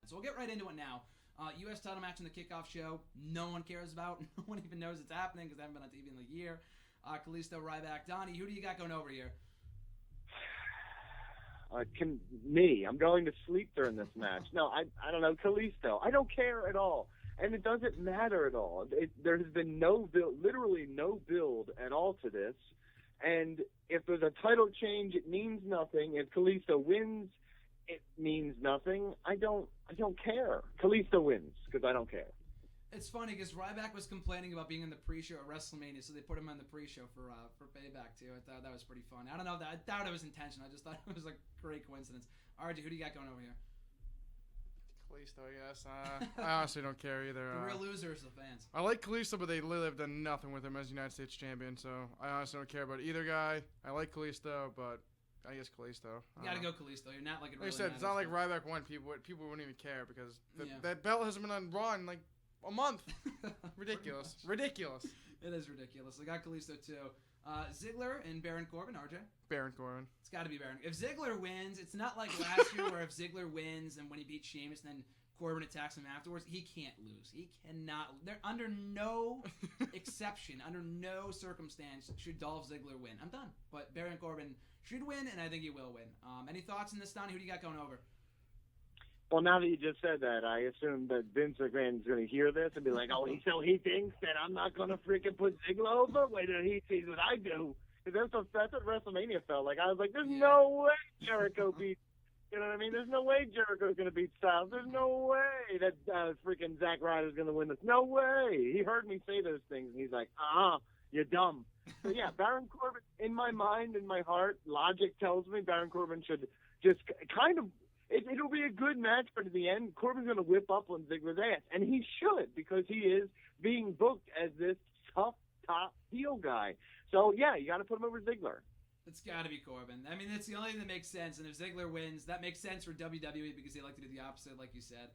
So we'll get right into it now. U.S. title match on the kickoff show. No one cares about. No one even knows it's happening because they haven't been on TV in a year. Kalisto, Ryback, Donnie. Who do you got going over here? I'm going to sleep during this match. No, I don't know. Kalisto. I don't care at all. And it doesn't matter at all. There has been no build, literally no build at all to this. And if there's a title change, it means nothing. If Kalisto wins, it means nothing. I don't care. Kalisto wins because I don't care. It's funny because Ryback was complaining about being in the pre-show at WrestleMania, so they put him on the pre-show for Payback too. I thought that was pretty fun. I don't know. I doubt it was intentional. I just thought it was a great coincidence. RJ, who do you got going over here? Kalisto, I guess. I honestly don't care either. The real losers, the fans. I like Kalisto, but they literally have done nothing with him as United States champion, so I honestly don't care about either guy. I like Kalisto, but I guess Kalisto. You gotta go Kalisto. You're not like it really Like I said, it's not like Ryback won. People wouldn't even care because Yeah. that belt hasn't been on Raw in like a month. Ridiculous. Ridiculous. It is ridiculous. I got Kalisto too. Ziggler and Baron Corbin, RJ? Baron Corbin. It's got to be Baron. If Ziggler wins, it's not like last year where if Ziggler wins and when he beats Sheamus, then Corbin attacks him afterwards. He can't lose. He cannot. They're under no exception, under no circumstance should Dolph Ziggler win. I'm done. But Baron Corbin should win, and I think he will win. Any thoughts on this, Donnie? Who do you got going over? Well, now that you just said that, I assume that Vince McMahon's going to hear this and be like, so he thinks that I'm not going to freaking put Ziggler over? Wait till he sees what I do. Because that's what WrestleMania felt like. I was like, there's no way Jericho beats, you know what I mean? There's no way Jericho's going to beat Styles. There's no way that freaking Zack Ryder's going to win this. No way. He heard me say those things, and he's like, you're dumb. So, yeah, Baron Corbin, in my mind, in my heart, logic tells me Baron Corbin should just kind of, it'll be a good match, but at the end, Corbin's going to whip up on Ziggler's ass. And he should, because he is being booked as this tough, top heel guy. So, yeah, you got to put him over Ziggler. It's got to be Corbin. I mean, that's the only thing that makes sense. And if Ziggler wins, that makes sense for WWE because they like to do the opposite, like you said.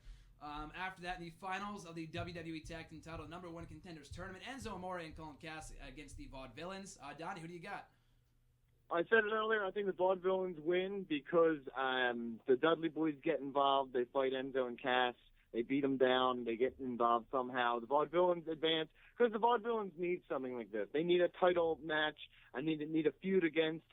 After that, in the finals of the WWE Tag Team Title #1 Contenders Tournament, Enzo Amore and Colin Cass against the Vaudevillains. Donnie, who do you got? I said it earlier. I think the Vaudevillains win because the Dudley Boys get involved. They fight Enzo and Cass. They beat them down. They get involved somehow. The Vaudevillains advance because the Vaudevillains need something like this. They need a title match. I need a feud against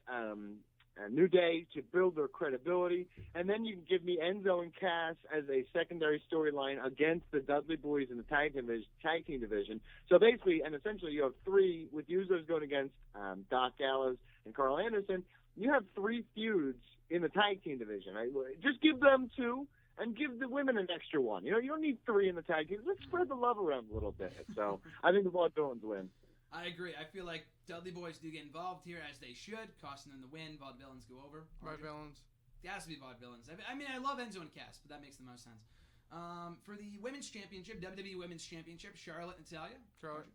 New Day to build their credibility. And then you can give me Enzo and Cass as a secondary storyline against the Dudley Boys in the tag team division. So basically, and essentially, you have three with Usos going against Doc Gallows and Carl Anderson. You have three feuds in the tag team division. Right? Just give them two. And give the women an extra one. You know, you don't need three in the tag team. Let's spread the love around a little bit. So I think the Vaudevillains win. I agree. I feel like Dudley Boys do get involved here, as they should, costing them the win. Vaudevillains go over. Vaudevillains. It has to be Vaudevillains. I mean, I love Enzo and Cass, but that makes the most sense. For the Women's Championship, WWE Women's Championship, Charlotte, Natalya. Charlotte.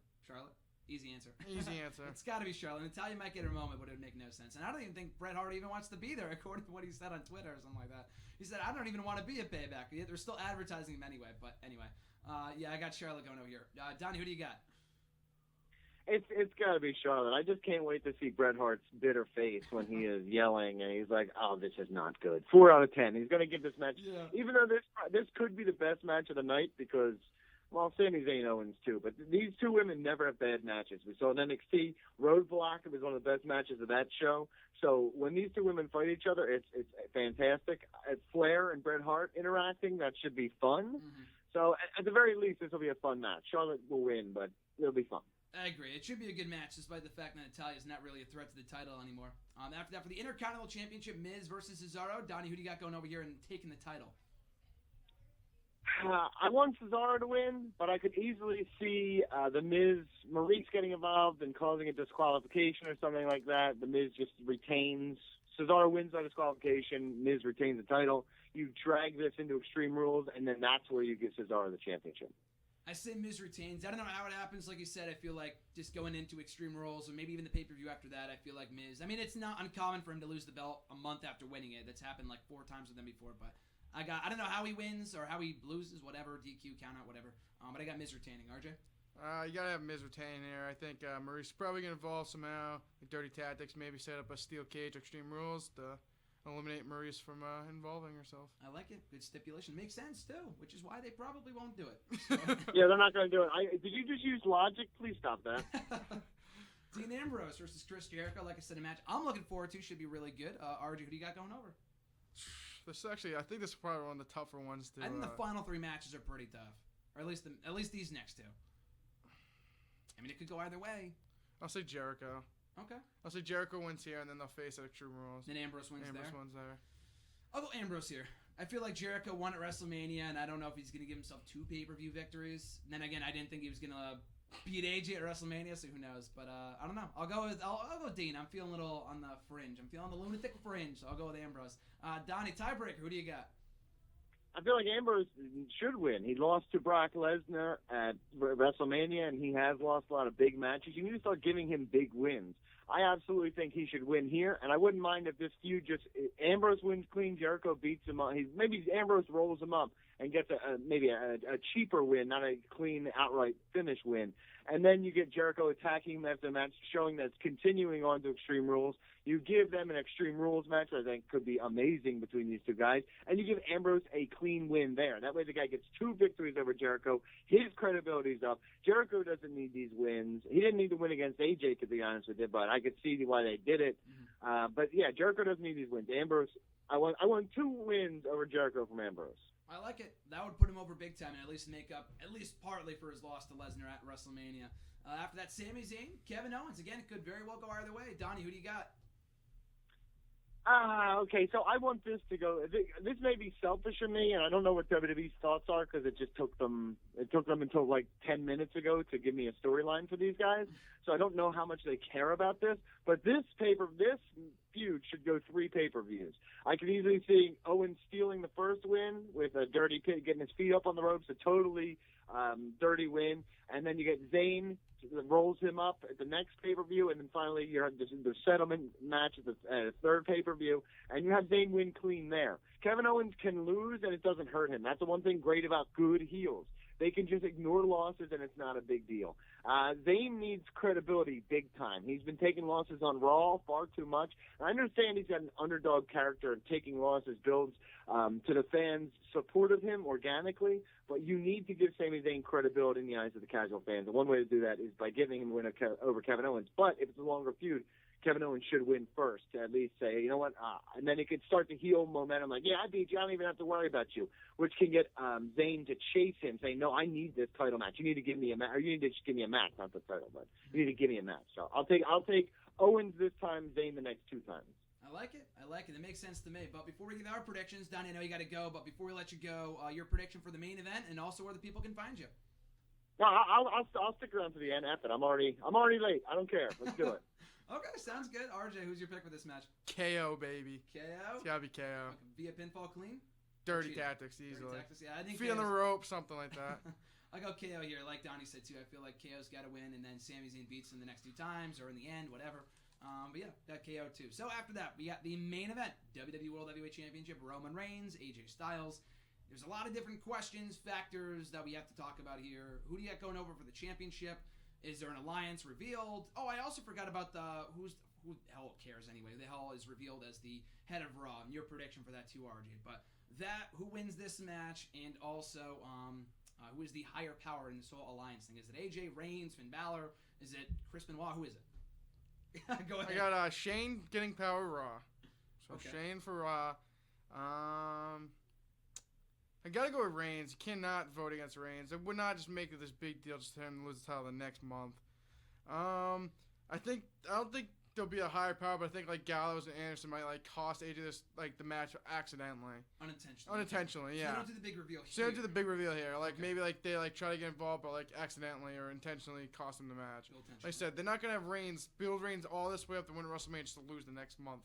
Easy answer. Easy answer. It's got to be Charlotte. Natalya might get her moment, but it would make no sense. And I don't even think Bret Hart even wants to be there, according to what he said on Twitter or something like that. He said, I don't even want to be at Payback. Yet they're still advertising him anyway. But anyway, yeah, I got Charlotte going over here. Donnie, who do you got? It's got to be Charlotte. I just can't wait to see Bret Hart's bitter face when he is yelling and he's like, "Oh, this is not good." 4 out of 10. He's going to give this match, even though this could be the best match of the night because, well, Sami Zayn owns too. But these two women never have bad matches. We saw in NXT Roadblock. It was one of the best matches of that show. So when these two women fight each other, it's fantastic. It's Flair and Bret Hart interacting. That should be fun. Mm-hmm. So at the very least, this will be a fun match. Charlotte will win, but it'll be fun. I agree. It should be a good match, despite the fact that Natalya is not really a threat to the title anymore. After that, for the Intercontinental Championship, Miz versus Cesaro. Donnie, who do you got going over here and taking the title? I want Cesaro to win, but I could easily see the Miz, Maurice getting involved and causing a disqualification or something like that. The Miz just retains. Cesaro wins by disqualification. Miz retains the title. You drag this into Extreme Rules, and then that's where you get Cesaro the championship. I say Miz retains. I don't know how it happens. Like you said, I feel like just going into Extreme Rules, or maybe even the pay-per-view after that, I feel like Miz. I mean, it's not uncommon for him to lose the belt a month after winning it. That's happened like 4 times with him before, but I don't know how he wins or how he loses, whatever, DQ, count out, whatever. But I got Miz retaining. RJ? You gotta have Miz retaining here. I think Maurice is probably gonna involve somehow. Like Dirty Tactics, maybe set up a steel cage, Extreme Rules. eliminate Maurice from involving herself. I like it. Good stipulation. Makes sense, too, which is why they probably won't do it. So. Yeah, they're not going to do it. Did you just use logic? Please stop that. Dean Ambrose versus Chris Jericho. Like I said, a match I'm looking forward to. Should be really good. RJ, who do you got going over? This actually, I think this is probably one of the tougher ones to. I think the final 3 matches are pretty tough, or at least these next 2. I mean, it could go either way. I'll say Jericho. Okay. I'll say Jericho wins here, and then they'll face at Extreme Rules. Then Ambrose wins there. Wins there. I'll go Ambrose here. I feel like Jericho won at WrestleMania, and I don't know if he's going to give himself 2 pay-per-view victories. And then again, I didn't think he was going to beat AJ at WrestleMania, so who knows? But I don't know. I'll go Dean. I'm feeling a little on the fringe. I'm feeling the lunatic fringe, so I'll go with Ambrose. Donnie, tiebreaker. Who do you got? I feel like Ambrose should win. He lost to Brock Lesnar at WrestleMania, and he has lost a lot of big matches. You need to start giving him big wins. I absolutely think he should win here, and I wouldn't mind if this feud Ambrose wins clean, Jericho beats him up. Maybe Ambrose rolls him up and gets maybe a cheaper win, not a clean outright finish win. And then you get Jericho attacking him after the match, showing that it's continuing on to Extreme Rules. You give them an Extreme Rules match, I think could be amazing between these 2 guys, and you give Ambrose a clean win there. That way the guy gets 2 victories over Jericho. His credibility's up. Jericho doesn't need these wins. He didn't need to win against AJ, to be honest with you, but I could see why they did it. But yeah, Jericho doesn't need these wins. Ambrose, I want 2 wins over Jericho from Ambrose. I like it. That would put him over big time and at least make up, at least partly, for his loss to Lesnar at WrestleMania. After that, Sami Zayn, Kevin Owens. Again, it could very well go either way. Donnie, who do you got? Okay, so I want this to go. This may be selfish of me, and I don't know what WWE's thoughts are because it just took them. It took them until like 10 minutes ago to give me a storyline for these guys. So I don't know how much they care about this. But this feud should go 3 pay-per-views. I could easily see Owens stealing the first win with a dirty pit, getting his feet up on the ropes, a totally dirty win, and then you get Zayn rolls him up at the next pay-per-view, and then finally you have the settlement match at the 3rd pay-per-view, and you have Zayn win clean there. Kevin Owens can lose, and it doesn't hurt him. That's the one thing great about good heels. They can just ignore losses, and it's not a big deal. Zayn needs credibility big time. He's been taking losses on Raw far too much. I understand he's got an underdog character, and taking losses builds to the fans' support of him organically, but you need to give Sami Zayn credibility in the eyes of the casual fans. And one way to do that is by giving him a win over Kevin Owens. But if it's a longer feud, Kevin Owens should win first to at least say, you know what, and then it can start to heal momentum. Like, yeah, I beat you. I don't even have to worry about you, which can get Zayn to chase him, saying, no, I need this title match. You need to give me a match, or you need to just give me a match, not the title, but you need to give me a match. So I'll take Owens this time, Zayn the next 2 times. I like it. It makes sense to me. But before we give our predictions, Donnie, I know you got to go, but before we let you go, your prediction for the main event and also where the people can find you. No, I'll stick around to the end. After I'm already late. I don't care. Let's do it. Okay, sounds good. RJ, who's your pick for this match? KO, baby. KO? It's got to be KO. Via pinfall clean? Dirty tactics, easily. Dirty tactics, yeah. I think feet on the rope, something like that. I go KO here. Like Donnie said, too. I feel like KO's got to win, and then Sami Zayn beats him the next 2 times or in the end, whatever. But yeah, got KO, too. So after that, we got the main event. WWE World Heavyweight Championship, Roman Reigns, AJ Styles. There's a lot of different questions, factors that we have to talk about here. Who do you got going over for the championship? Is there an alliance revealed? Oh, I also forgot about who the hell cares anyway? The hell is revealed as the head of Raw. And your prediction for that too, RJ. But who wins this match, and also who is the higher power in this whole alliance thing? Is it AJ, Reigns, Finn Balor? Is it Chris Benoit? Who is it? Go ahead. I got Shane getting power Raw. So okay. Shane for Raw. I gotta go with Reigns. You cannot vote against Reigns. I would not just make it this big deal just to him lose the title the next month. I don't think there'll be a higher power, but I think like Gallows and Anderson might like cost AJ the match accidentally. Unintentionally, yeah. So they don't do the big reveal here. So they don't do the big reveal here. Like maybe like they like try to get involved, but like accidentally or intentionally cost them the match. Like I said, they're not gonna have build Reigns all this way up to win WrestleMania just to lose the next month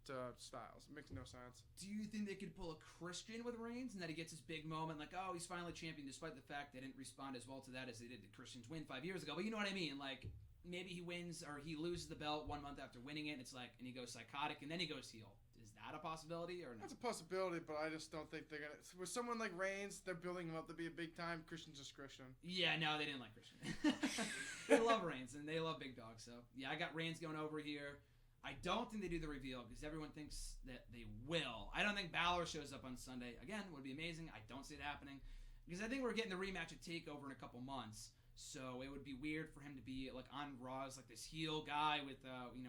to Styles. It makes no sense. Do you think they could pull a Christian with Reigns and that he gets his big moment, like, oh, he's finally champion, despite the fact they didn't respond as well to that as they did to Christian's win 5 years ago? But you know what I mean? Like, maybe he wins or he loses the belt 1 month after winning it, and it's like, and he goes psychotic, and then he goes heel. Is that a possibility or no? That's a possibility, but I just don't think they're gonna. With someone like Reigns, they're building him up to be a big time. Christian's just Christian. Yeah, no, they didn't like Christian. They love Reigns and they love big dogs. So yeah, I got Reigns going over here. I don't think they do the reveal because everyone thinks that they will. I don't think Balor shows up on Sunday. Again, would be amazing. I don't see it happening because I think we're getting the rematch at TakeOver in a couple months. So it would be weird for him to be like on Raw as like this heel guy with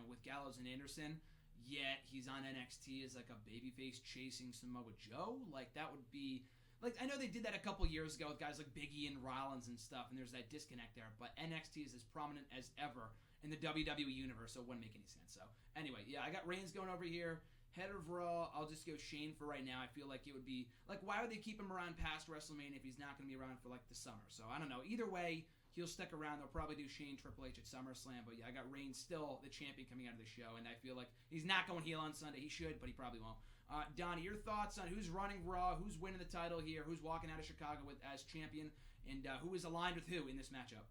with Gallows and Anderson. Yet he's on NXT as like a babyface chasing Samoa Joe. Like that would be like I know they did that a couple years ago with guys like Big E and Rollins and stuff, and there's that disconnect there. But NXT is as prominent as ever in the WWE universe, so it wouldn't make any sense. So anyway, yeah, I got Reigns going over here. Head of Raw, I'll just go Shane for right now. I feel like it would be like why would they keep him around past WrestleMania if he's not going to be around for like the summer? So I don't know. Either way. He'll stick around. They'll probably do Shane Triple H at SummerSlam. But yeah, I got Reigns still the champion coming out of the show. And I feel like he's not going heel on Sunday. He should, but he probably won't. Donnie, your thoughts on who's running Raw, who's winning the title here, who's walking out of Chicago as champion, and who is aligned with who in this matchup?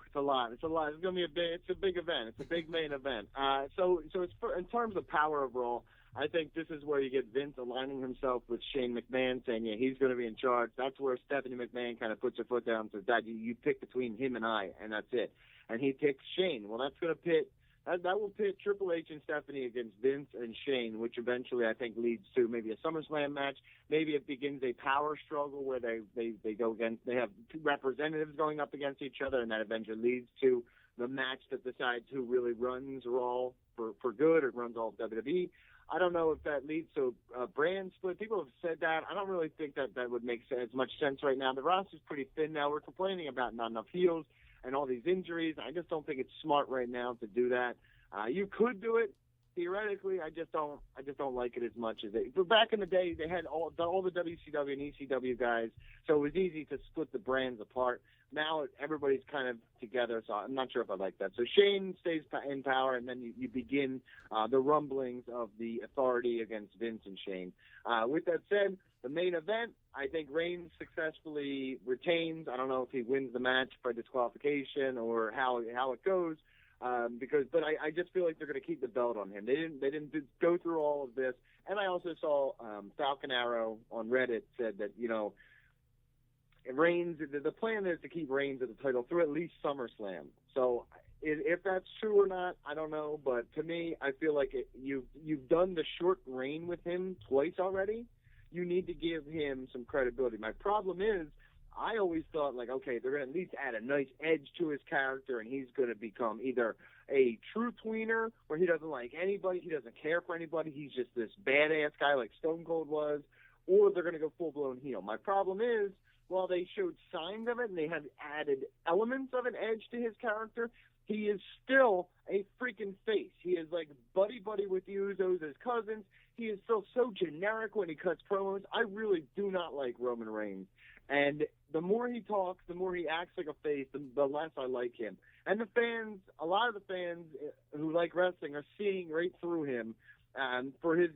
It's a lot. It's going to be it's a big event. It's a big main event. So it's in terms of power of Raw, I think this is where you get Vince aligning himself with Shane McMahon, saying, yeah, he's going to be in charge. That's where Stephanie McMahon kind of puts her foot down and says, Dad, you pick between him and I, and that's it. And he picks Shane. Well, that's going to pit that will pit Triple H and Stephanie against Vince and Shane, which eventually I think leads to maybe a SummerSlam match. Maybe it begins a power struggle where they go against, they have two representatives going up against each other, and that eventually leads to the match that decides who really runs Raw for good or runs all of WWE. I don't know if that leads to a brand split. People have said that. I don't really think that would make as much sense right now. The roster's pretty thin now. We're complaining about not enough heels and all these injuries. I just don't think it's smart right now to do that. You could do it theoretically. I just don't like it as much as it. But back in the day, they had all the WCW and ECW guys, so it was easy to split the brands apart. Now everybody's kind of together, so I'm not sure if I like that. So Shane stays in power, and then you begin the rumblings of the authority against Vince and Shane. With that said, the main event, I think Reigns successfully retains. I don't know if he wins the match by disqualification or how it goes, but I just feel like they're going to keep the belt on him. They didn't go through all of this, and I also saw Falcon Arrow on Reddit said that Reigns, the plan is to keep Reigns at the title through at least SummerSlam. So if that's true or not, I don't know. But to me, I feel like you've done the short reign with him twice already. You need to give him some credibility. My problem is I always thought, like, okay, they're going to at least add a nice edge to his character, and he's going to become either a true tweener where he doesn't like anybody, he doesn't care for anybody, he's just this badass guy like Stone Cold was, or they're going to go full-blown heel. My problem is, while they showed signs of it and they had added elements of an edge to his character, he is still a freaking face. He is like buddy-buddy with the Usos as cousins. He is still so generic when he cuts promos. I really do not like Roman Reigns. And the more he talks, the more he acts like a face, the less I like him. And the fans, a lot of the fans who like wrestling are seeing right through him for his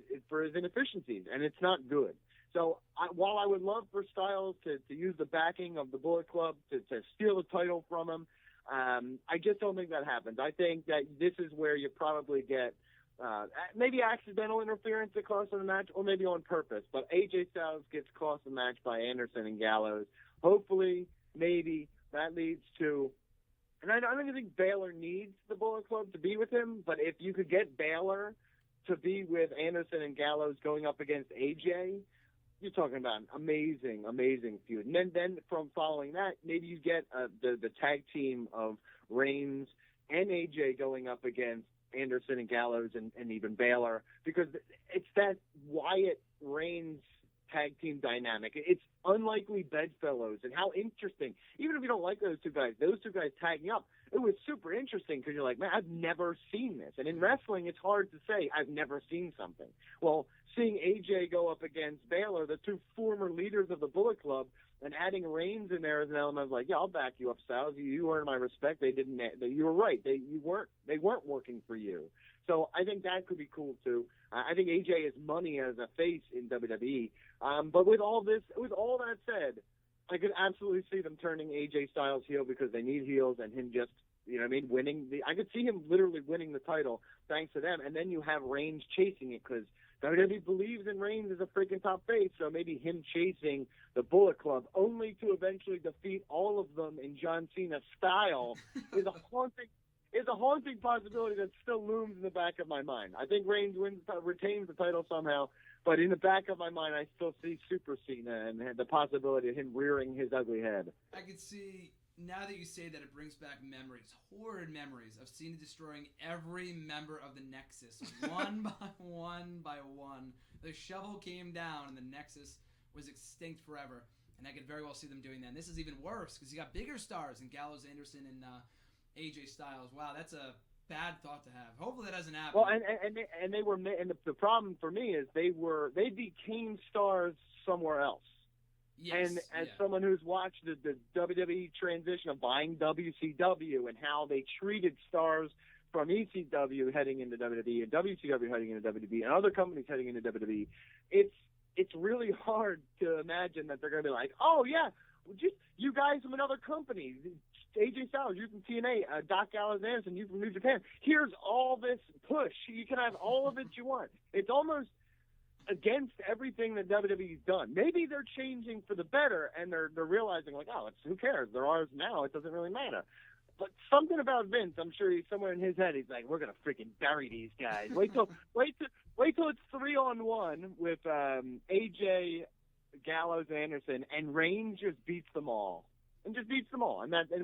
inefficiencies, and it's not good. So while I would love for Styles to use the backing of the Bullet Club to steal the title from him, I just don't think that happens. I think that this is where you probably get maybe accidental interference that costs them the match, or maybe on purpose. But AJ Styles gets cost the match by Anderson and Gallows. Hopefully, maybe that leads to. And I don't even think Baylor needs the Bullet Club to be with him, but if you could get Baylor to be with Anderson and Gallows going up against AJ, you're talking about an amazing, amazing feud. And then from following that, maybe you get the tag team of Reigns and AJ going up against Anderson and Gallows and even Baylor, because it's that Wyatt-Reigns tag team dynamic. It's unlikely bedfellows, and how interesting. Even if you don't like those two guys tagging up, it was super interesting because you're like, man, I've never seen this. And in wrestling, it's hard to say I've never seen something. Well, seeing AJ go up against Baylor, the two former leaders of the Bullet Club, and adding Reigns in there as an element, I was like, yeah, I'll back you up, Styles. You earned my respect. They didn't. You were right. They weren't working for you. So I think that could be cool too. I think AJ is money as a face in WWE. But with all that said, I could absolutely see them turning AJ Styles heel because they need heels, and him just, winning. I could see him literally winning the title thanks to them. And then you have Reigns chasing it because WWE believes in Reigns as a freaking top face, so maybe him chasing the Bullet Club only to eventually defeat all of them in John Cena style is a haunting. is a haunting possibility that still looms in the back of my mind. I think Reigns retains the title somehow, but in the back of my mind, I still see Super Cena and the possibility of him rearing his ugly head. I could see, now that you say that, it brings back memories, horrid memories of Cena destroying every member of the Nexus, one by one by one. The shovel came down and the Nexus was extinct forever. And I could very well see them doing that. And this is even worse because you got bigger stars in Gallows, Anderson, and AJ Styles. Wow, that's a bad thought to have. Hopefully that doesn't happen. Well, and they were, and the problem for me is they became stars somewhere else. Yes, and as someone who's watched the WWE transition of buying WCW and how they treated stars from ECW heading into WWE and WCW heading into WWE and other companies heading into WWE, it's really hard to imagine that they're going to be like, oh yeah, just you guys from another company, AJ Styles, you from TNA, Doc Gallows Anderson, you from New Japan. Here's all this push. You can have all of it you want. It's almost against everything that WWE's done. Maybe they're changing for the better, and they're realizing like, oh, who cares? They're ours now. It doesn't really matter. But something about Vince, I'm sure he's somewhere in his head. He's like, we're gonna freaking bury these guys. Wait till it's 3-on-1 with AJ, Gallows, Anderson, and Reigns just beats them all. And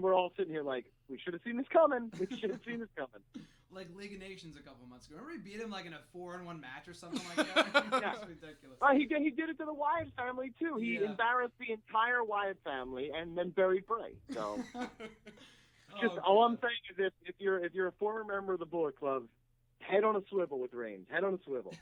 we're all sitting here like, we should have seen this coming. Like League of Nations a couple months ago. Remember he beat him like in a 4-on-1 match or something like that? Yeah. That's ridiculous. He did it to the Wyatt family too. He embarrassed the entire Wyatt family and then buried Bray. So all I'm saying is if you're a former member of the Bullet Club, head on a swivel with Reigns. Head on a swivel.